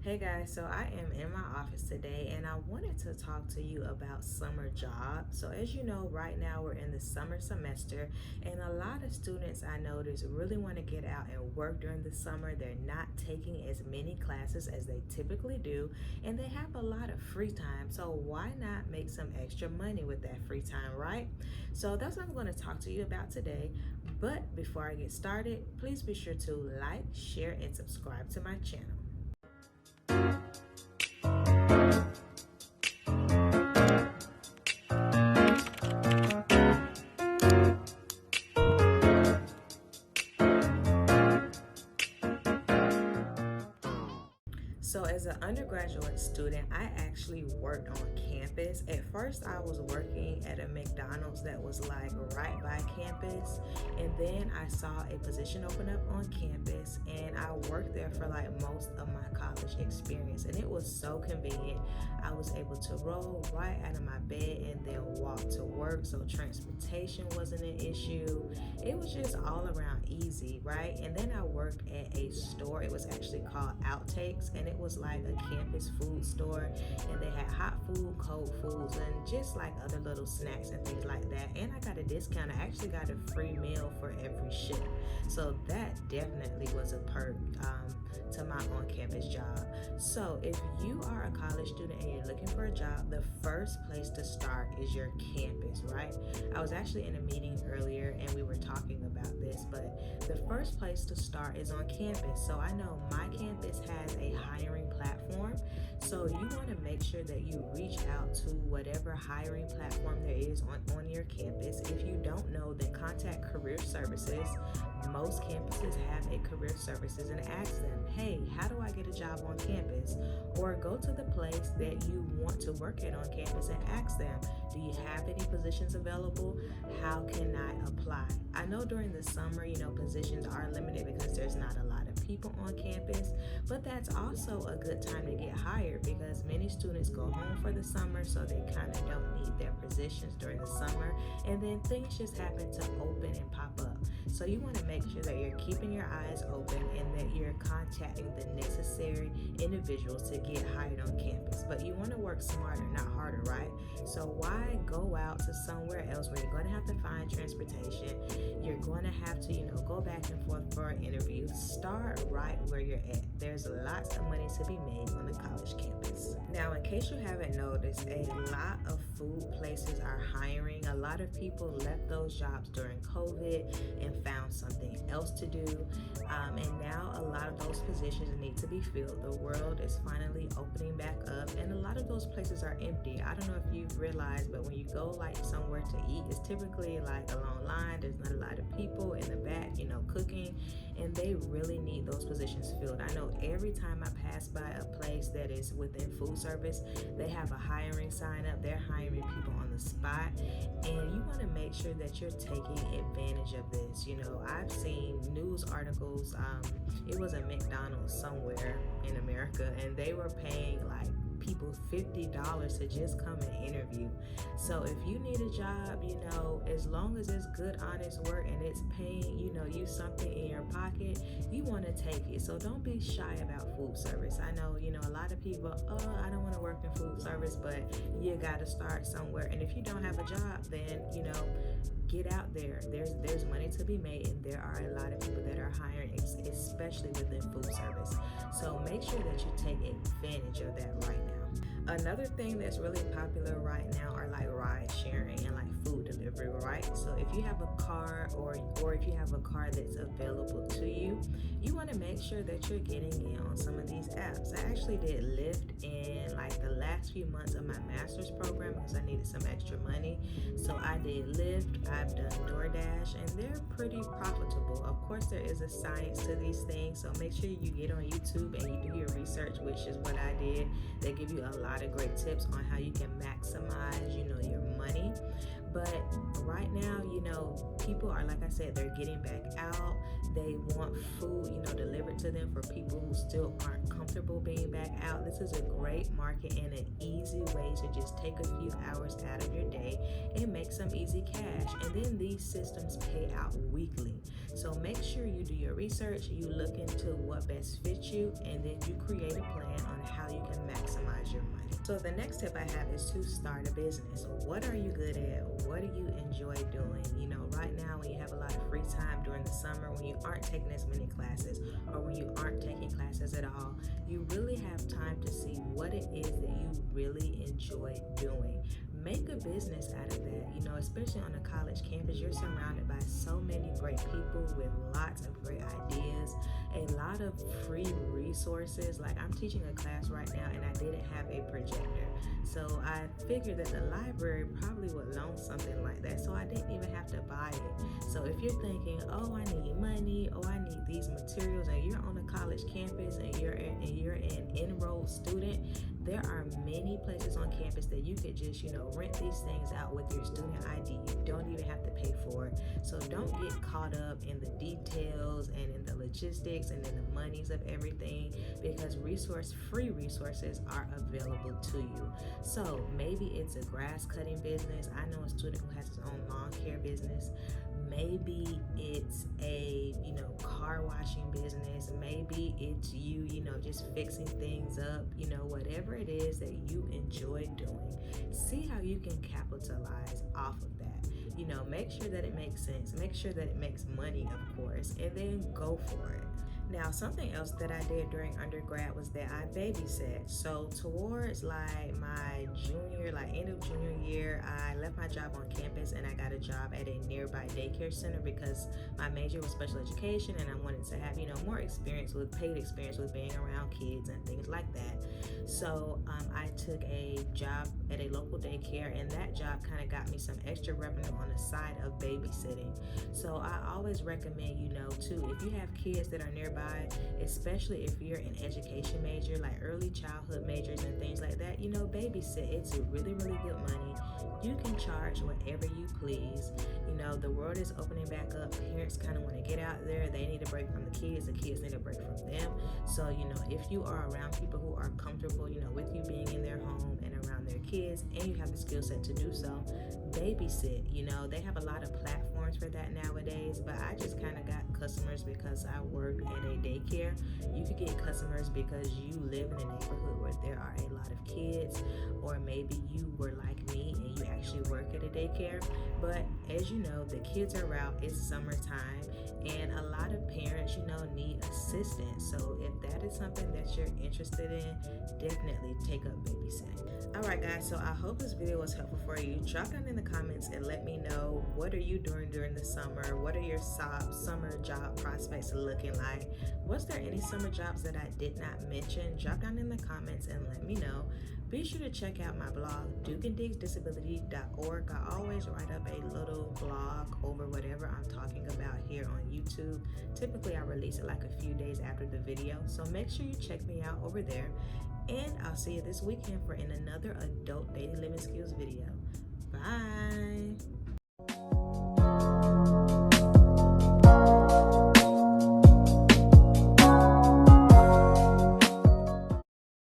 Hey guys, so I am in my office today and I wanted to talk to you about summer jobs. So as you know, right now we're in the summer semester and a lot of students I notice really want to get out and work during the summer. They're not taking as many classes as they typically do and they have a lot of free time. So why not make some extra money with that free time, right? So that's what I'm going to talk to you about today. But before I get started, please be sure to like, share, and subscribe to my channel. So as an undergraduate student, I actually worked on campus. At first, I was working at a McDonald's that was like right by campus. And then I saw a position open up on campus and I worked there for like most of my college experience. And it was so convenient. I was able to roll right out of my bed and then walk to work. So transportation wasn't an issue. It was just all around easy, right? And then I worked at a store. It was actually called Outtakes and it was like a campus food store, and they had hot food, cold foods, and just like other little snacks and things like that. And I got a discount. I actually got a free meal for every shift. So that definitely was a perk to my on-campus job. So if you are a college student and you're looking for a job, the first place to start is your campus, right? I was actually in a meeting earlier and we were talking about this, but the first place to start is on campus. So I know my campus has a hiring platform. So you want to make sure that you reach out to whatever hiring platform there is on your campus. If you don't know, then contact career services. Most campuses have a career services and ask them, hey, how do I get a job on campus? Or go to the place that you want to work at on campus and ask them, do you have any positions available? How can I apply? I know during the summer, positions are limited because there's not a lot of people on campus, but that's also a good time to get hired because many students go home for the summer, so they kind of don't need their positions during the summer, and then things just happen to open and pop up. So you want to make sure that you're keeping your eyes open and that you're contacting the necessary individuals to get hired on campus. But you want to work smarter, not harder, right? So why go out to somewhere else where you're going to have to find transportation? You're going to have to, go back and forth for an interview. Start right where you're at. There's lots of money to be made on the college campus. Now, in case you haven't noticed, a lot of food places are hiring. A lot of people left those jobs during COVID and found something else to do. And now a lot of those positions need to be filled. The world is finally opening back up and a lot of those places are empty. I don't know if you've realized, but when you go like somewhere to eat, it's typically like a long line. There's not a lot of people in the back, cooking, and they really need those positions filled. I know every time I pass by a place that is within food service, they have a hiring sign up. They're hiring people on the spot, and you want to make sure that you're taking advantage of this. I've seen news articles. It was a McDonald's somewhere in America, and they were paying like people $50 to just come and interview. So if you need a job, as long as it's good, honest work and it's paying, you something in your pocket, you want to take it. So don't be shy about food service. I know, a lot of people, I don't want to work in food service, but you got to start somewhere. And if you don't have a job, then, get out there. There's money to be made, and there are a lot of people that are hiring, especially within food service. So make sure that you take advantage of that right now. Another thing that's really popular right now are like ride sharing and like food delivery, right? So if you have a car or if you have a car that's available to you, you want to make sure that you're getting in on some of these apps. I actually did Lyft in like the last few months of my master's program because I needed some extra money. So I did Lyft, I've done DoorDash, and they're pretty profitable. Of course, there is a science to these things, so make sure you get on YouTube and you do your research, which is what I did. They give you a lot of great tips on how you can maximize, your money. But right now, people are, like I said, they're getting back out. They want food, delivered to them for people who still aren't comfortable being back out. This is a great market and an easy way to just take a few hours out of your day and make some easy cash. And then these systems pay out weekly. So make sure you do your research, you look into what best fits you, and then you create a plan on So the next tip I have is to start a business. What are you good at? What do you enjoy doing? Right now when you have a lot of free time during the summer, when you aren't taking as many classes or when you aren't taking classes at all, you really have time to see what it is that you really enjoy doing. Make a business out of that. Especially on a college campus, you're surrounded by so many great people with lots of great ideas, a lot of free resources. Like I'm teaching a class right now and I didn't have a projector. So I figured that the library probably would loan something like that. So I didn't even have to buy it. So if you're thinking, oh, I need money, oh, I need these materials, and you're on a college campus and you're an enrolled student, there are many places on campus that you could just, rent these things out with your student ID. You don't even have to pay for it. So don't get caught up in the details and in the logistics and in the monies of everything, because free resources are available to you. So maybe it's a grass cutting business. I know a student who has his own lawn care business. Maybe it's a car washing business. Maybe it's you just fixing things up. Whatever it is that you enjoy doing, see how you can capitalize off of that. Make sure that it makes sense, make sure that it makes money, of course, and then go for it. Now, something else that I did during undergrad was that I babysat. So towards my end of junior year, I left my job on campus and I got a job at a nearby daycare center because my major was special education and I wanted to have, more paid experience with being around kids and things like that. So I took a job at a local daycare, and that job kind of got me some extra revenue on the side of babysitting. So I always recommend, too, if you have kids that are nearby, especially if you're an education major, like early childhood majors and things like that, babysit. It's really, really good money. You can charge whatever you please. The world is opening back up. Parents kind of want to get out there. They need a break from the kids need a break from them. So, if you are around people who are comfortable, with you being in their home and around their kids, and you have the skill set to do so, babysit. They have a lot of platforms for that nowadays, but I just kind of got customers because I work at a daycare. You could get customers because you live in a neighborhood where there are a lot of kids, or maybe you were like me and you actually work at a daycare. But as you know, the kids are out, it's summertime, and a lot of parents, need assistance. So if that is something that you're interested in, definitely take up babysitting. Alright guys, so I hope this video was helpful for you. Drop down in the comments and let me know, what are you doing during the summer? What are your summer job prospects looking like? Was there any summer jobs that I did not mention? Drop down in the comments and let me know. Be sure to check out my blog, dukeanddigsdisability.org. I always write up a little blog over whatever I'm talking about here on YouTube. Typically, I release it like a few days after the video, so make sure you check me out over there. And I'll see you this weekend for another adult daily living skills video. Bye!